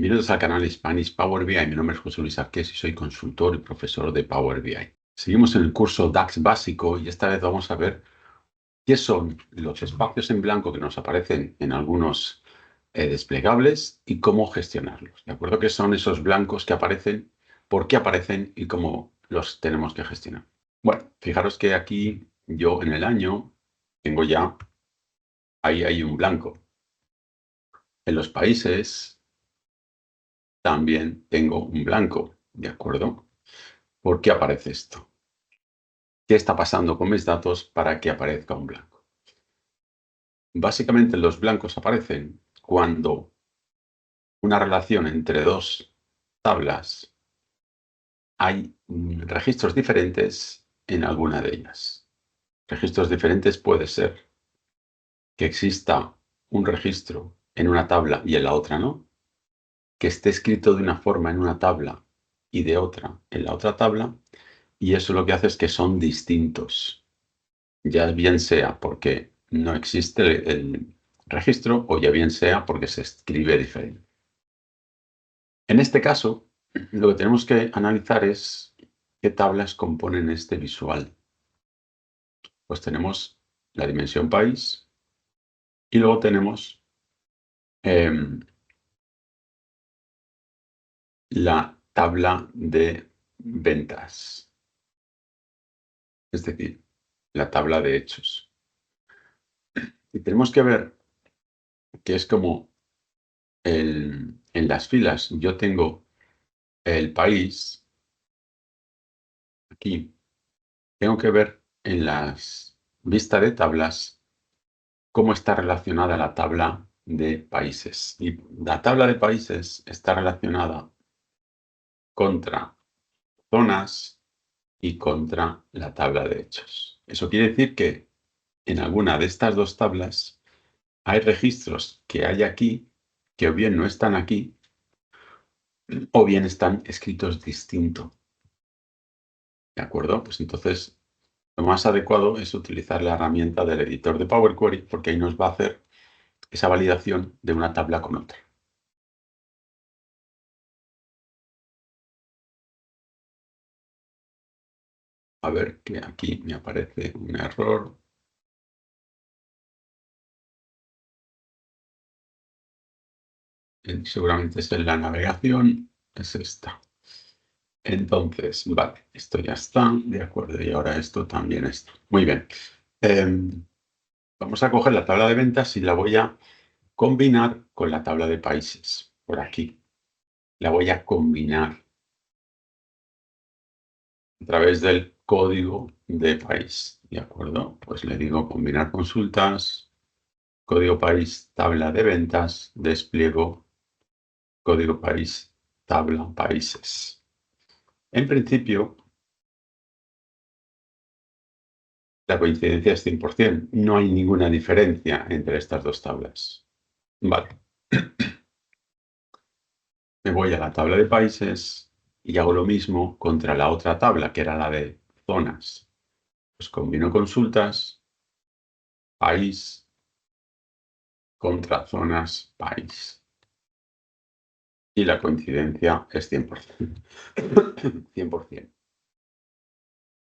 Bienvenidos al canal Spanish Power BI. Mi nombre es José Luis Arqués y soy consultor y profesor de Power BI. Seguimos en el curso DAX básico y esta vez vamos a ver qué son los espacios en blanco que nos aparecen en algunos desplegables y cómo gestionarlos. ¿De acuerdo? ¿Qué son esos blancos que aparecen? ¿Por qué aparecen? Y cómo los tenemos que gestionar. Bueno, fijaros que aquí yo en el año tengo ya, ahí hay un blanco. En los países también tengo un blanco, ¿de acuerdo? ¿Por qué aparece esto? ¿Qué está pasando con mis datos para que aparezca un blanco? Básicamente los blancos aparecen cuando una relación entre dos tablas hay registros diferentes en alguna de ellas. Registros diferentes puede ser que exista un registro en una tabla y en la otra no, que esté escrito de una forma en una tabla y de otra en la otra tabla, y eso lo que hace es que son distintos, ya bien sea porque no existe el registro o ya bien sea porque se escribe diferente. En este caso, lo que tenemos que analizar es qué tablas componen este visual. Pues tenemos la dimensión país y luego tenemos la tabla de ventas, es decir, la tabla de hechos. Y tenemos que ver que es como en las filas yo tengo el país, aquí tengo que ver en las vistas de tablas cómo está relacionada la tabla de países. Y la tabla de países está relacionada contra zonas y contra la tabla de hechos. Eso quiere decir que en alguna de estas dos tablas hay registros que hay aquí que o bien no están aquí o bien están escritos distinto. ¿De acuerdo? Pues entonces lo más adecuado es utilizar la herramienta del editor de Power Query porque ahí nos va a hacer esa validación de una tabla con otra. A ver que aquí me aparece un error. Seguramente es en la navegación. Es esta. Entonces, vale, esto ya está. De acuerdo. Y ahora esto también está. Muy bien. Vamos a coger la tabla de ventas y la voy a combinar con la tabla de países. Por aquí. La voy a combinar a través del código de país. ¿De acuerdo? Pues le digo combinar consultas, código país, tabla de ventas, despliego, código país, tabla países. En principio, la coincidencia es 100%. No hay ninguna diferencia entre estas dos tablas. Vale. Me voy a la tabla de países y hago lo mismo contra la otra tabla, que era la de zonas. Pues combino consultas, país, contra zonas, país. Y la coincidencia es 100%. 100%.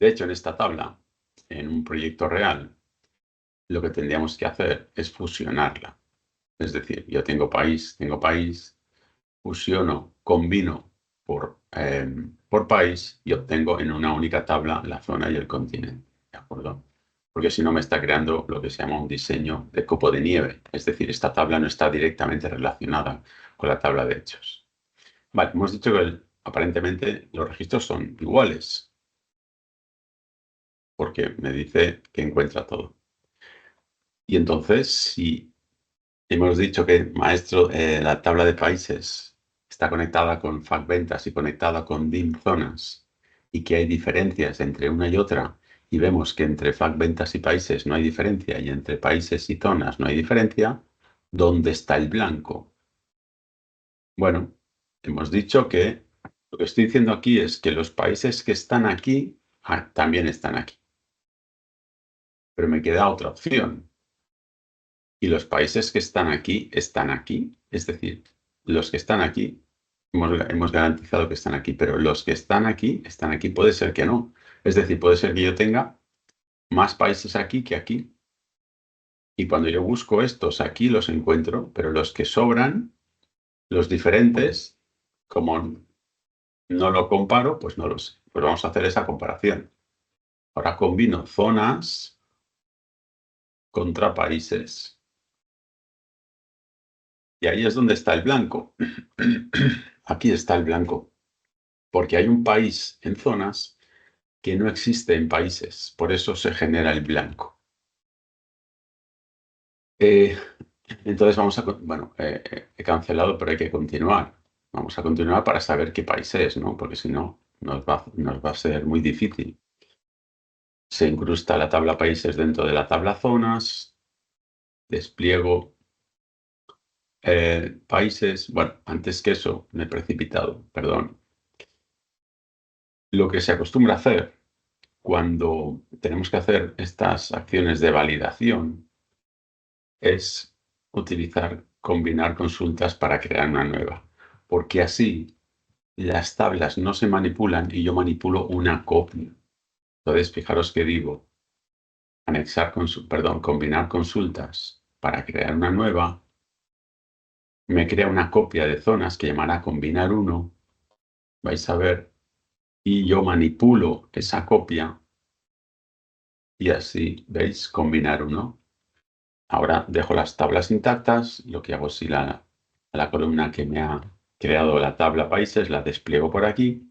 De hecho, en esta tabla, en un proyecto real, lo que tendríamos que hacer es fusionarla. Es decir, yo tengo país, fusiono, combino por país y obtengo en una única tabla la zona y el continente. ¿De acuerdo? Porque si no me está creando lo que se llama un diseño de copo de nieve. Es decir, esta tabla no está directamente relacionada con la tabla de hechos. Vale, hemos dicho que aparentemente los registros son iguales, porque me dice que encuentra todo. Y entonces, si hemos dicho que maestro, la tabla de países está conectada con FACventas y conectada con DIM zonas y que hay diferencias entre una y otra y vemos que entre FACventas y países no hay diferencia y entre países y zonas no hay diferencia, ¿dónde está el blanco? Bueno, hemos dicho que lo que estoy diciendo aquí es que los países que están aquí también están aquí. Pero me queda otra opción. Y los países que están aquí, es decir, los que están aquí hemos garantizado que están aquí, pero los que están aquí, puede ser que no. Es decir, puede ser que yo tenga más países aquí que aquí. Y cuando yo busco estos aquí los encuentro, pero los que sobran, los diferentes, como no lo comparo, pues no lo sé. Pues vamos a hacer esa comparación. Ahora combino zonas contra países. Y ahí es donde está el blanco. Aquí está el blanco. Porque hay un país en zonas que no existe en países. Por eso se genera el blanco. Eh, entonces vamos a... Bueno, he cancelado, pero hay que continuar. Vamos a continuar para saber qué país es, ¿no? Porque si no, nos va a ser muy difícil. Se incrusta la tabla países dentro de la tabla zonas. Despliego países. Bueno, antes que eso, me he precipitado, perdón. Lo que se acostumbra a hacer cuando tenemos que hacer estas acciones de validación es combinar consultas para crear una nueva, porque así las tablas no se manipulan y yo manipulo una copia. Entonces, fijaros que digo, combinar consultas para crear una nueva, me crea una copia de zonas que llamará combinar uno, vais a ver, y yo manipulo esa copia y así, ¿veis? Combinar uno. Ahora dejo las tablas intactas, lo que hago es ir a la columna que me ha creado la tabla países, la despliego por aquí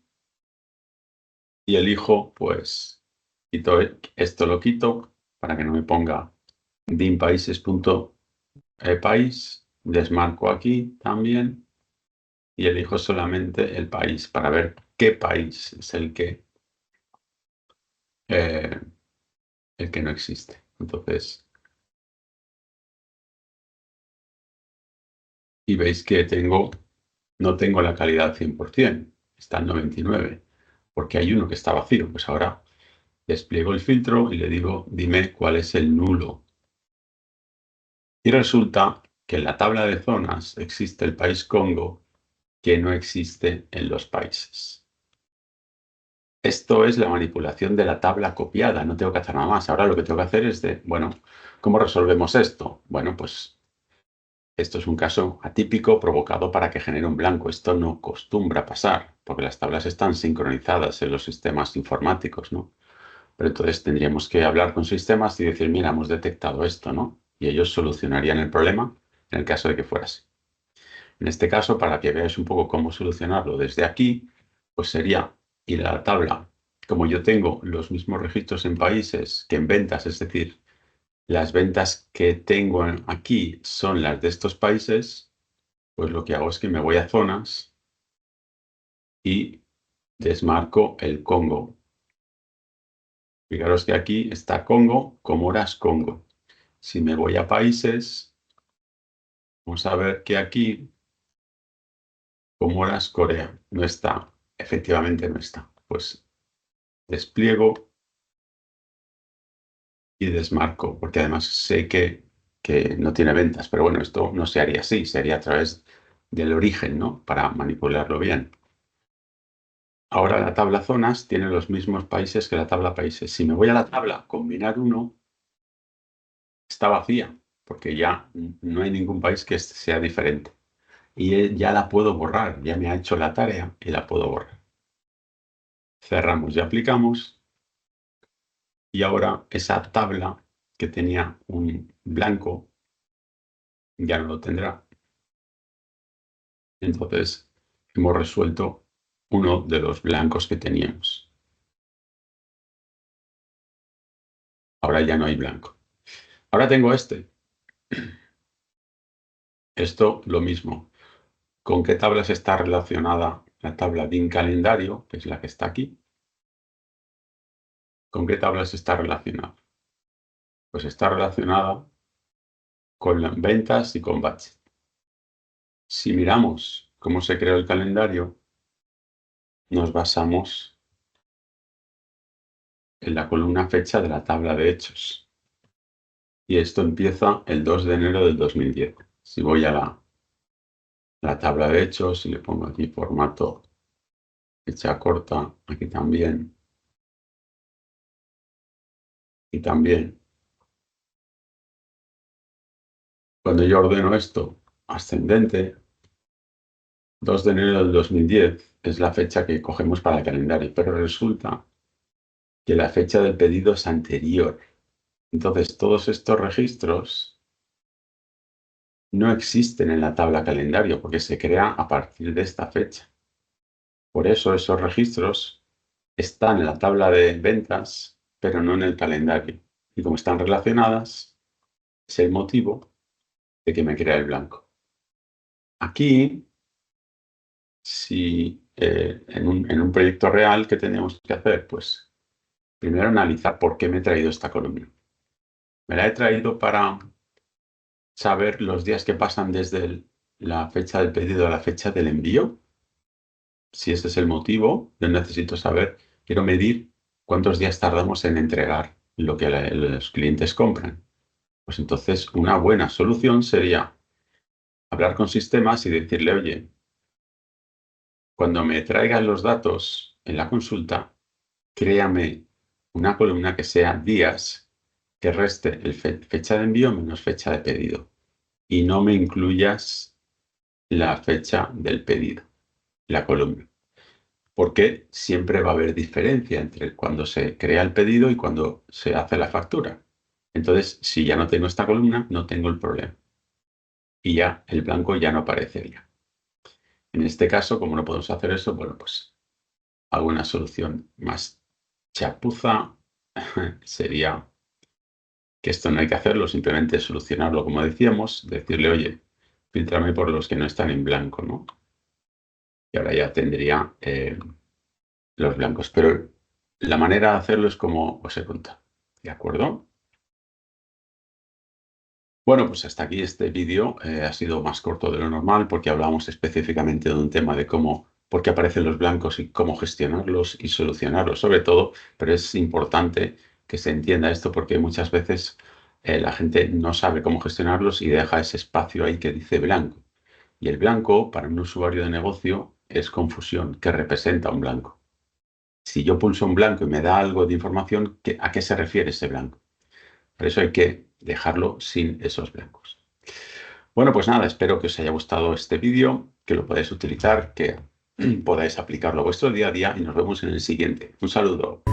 y elijo, pues, esto lo quito para que no me ponga dim países.país, desmarco aquí también y elijo solamente el país para ver qué país es eh, el que no existe. Entonces, y veis que no tengo la calidad al 100%, está en 99, porque hay uno que está vacío. Pues ahora despliego el filtro y le digo, dime cuál es el nulo. Y resulta que en la tabla de zonas existe el país Congo que no existe en los países. Esto es la manipulación de la tabla copiada, no tengo que hacer nada más. Ahora lo que tengo que hacer es bueno, ¿cómo resolvemos esto? Bueno, pues esto es un caso atípico provocado para que genere un blanco. Esto no acostumbra pasar, porque las tablas están sincronizadas en los sistemas informáticos, ¿no? Pero entonces tendríamos que hablar con sistemas y decir, mira, hemos detectado esto, ¿no? Y ellos solucionarían el problema en el caso de que fuera así. En este caso, para que veáis un poco cómo solucionarlo desde aquí, pues sería ir a la tabla. Como yo tengo los mismos registros en países que en ventas, es decir, las ventas que tengo aquí son las de estos países, pues lo que hago es que me voy a zonas y desmarco el Congo. Fijaros que aquí está Congo, Comoras, Congo. Si me voy a países, vamos a ver que aquí Comoras, Corea, no está. Efectivamente no está. Pues despliego y desmarco, porque además sé que no tiene ventas. Pero bueno, esto no se haría así, se haría a través del origen, ¿no? Para manipularlo bien. Ahora la tabla zonas tiene los mismos países que la tabla países. Si me voy a la tabla combinar uno, está vacía, porque ya no hay ningún país que sea diferente. Y ya la puedo borrar, ya me ha hecho la tarea y la puedo borrar. Cerramos y aplicamos. Y ahora esa tabla que tenía un blanco ya no lo tendrá. Entonces hemos resuelto uno de los blancos que teníamos. Ahora ya no hay blanco. Ahora tengo este. Esto lo mismo. ¿Con qué tablas está relacionada la tabla DIN calendario, que es la que está aquí? ¿Con qué tablas está relacionada? Pues está relacionada con las ventas y con budget. Si miramos cómo se creó el calendario, nos basamos en la columna fecha de la tabla de hechos. Y esto empieza el 2 de enero del 2010. Si voy a la la tabla de hechos y le pongo aquí formato fecha corta, aquí también, y también. Cuando yo ordeno esto ascendente, 2 de enero del 2010 es la fecha que cogemos para el calendario, pero resulta que la fecha del pedido es anterior. Entonces, todos estos registros no existen en la tabla calendario porque se crea a partir de esta fecha. Por eso esos registros están en la tabla de ventas, pero no en el calendario. Y como están relacionadas, es el motivo de que me crea el blanco. Aquí, si en un proyecto real, ¿qué tenemos que hacer? Pues primero analizar por qué me he traído esta columna. Me la he traído para saber los días que pasan desde la fecha del pedido a la fecha del envío. Si ese es el motivo, yo necesito saber, quiero medir cuántos días tardamos en entregar lo que los clientes compran. Pues entonces una buena solución sería hablar con sistemas y decirle, oye, cuando me traigan los datos en la consulta, créame una columna que sea días, que reste el fecha de envío menos fecha de pedido. Y no me incluyas la fecha del pedido, la columna. Porque siempre va a haber diferencia entre cuando se crea el pedido y cuando se hace la factura. Entonces, si ya no tengo esta columna, no tengo el problema. Y ya el blanco ya no aparecería. En este caso, como no podemos hacer eso, bueno, pues alguna solución más chapuza sería que esto no hay que hacerlo, simplemente solucionarlo como decíamos, decirle, oye, filtrame por los que no están en blanco, ¿no? Y ahora ya tendría los blancos. Pero la manera de hacerlo es como os he contado. ¿De acuerdo? Bueno, pues hasta aquí este vídeo. Ha sido más corto de lo normal porque hablamos específicamente de un tema de cómo, por qué aparecen los blancos y cómo gestionarlos y solucionarlos, sobre todo. Pero es importante que se entienda esto porque muchas veces la gente no sabe cómo gestionarlos y deja ese espacio ahí que dice blanco. Y el blanco, para un usuario de negocio, es confusión, que representa un blanco. Si yo pulso un blanco y me da algo de información, ¿a qué se refiere ese blanco? Por eso hay que dejarlo sin esos blancos. Bueno, pues nada, espero que os haya gustado este vídeo, que lo podáis utilizar, que podáis aplicarlo a vuestro día a día y nos vemos en el siguiente. Un saludo.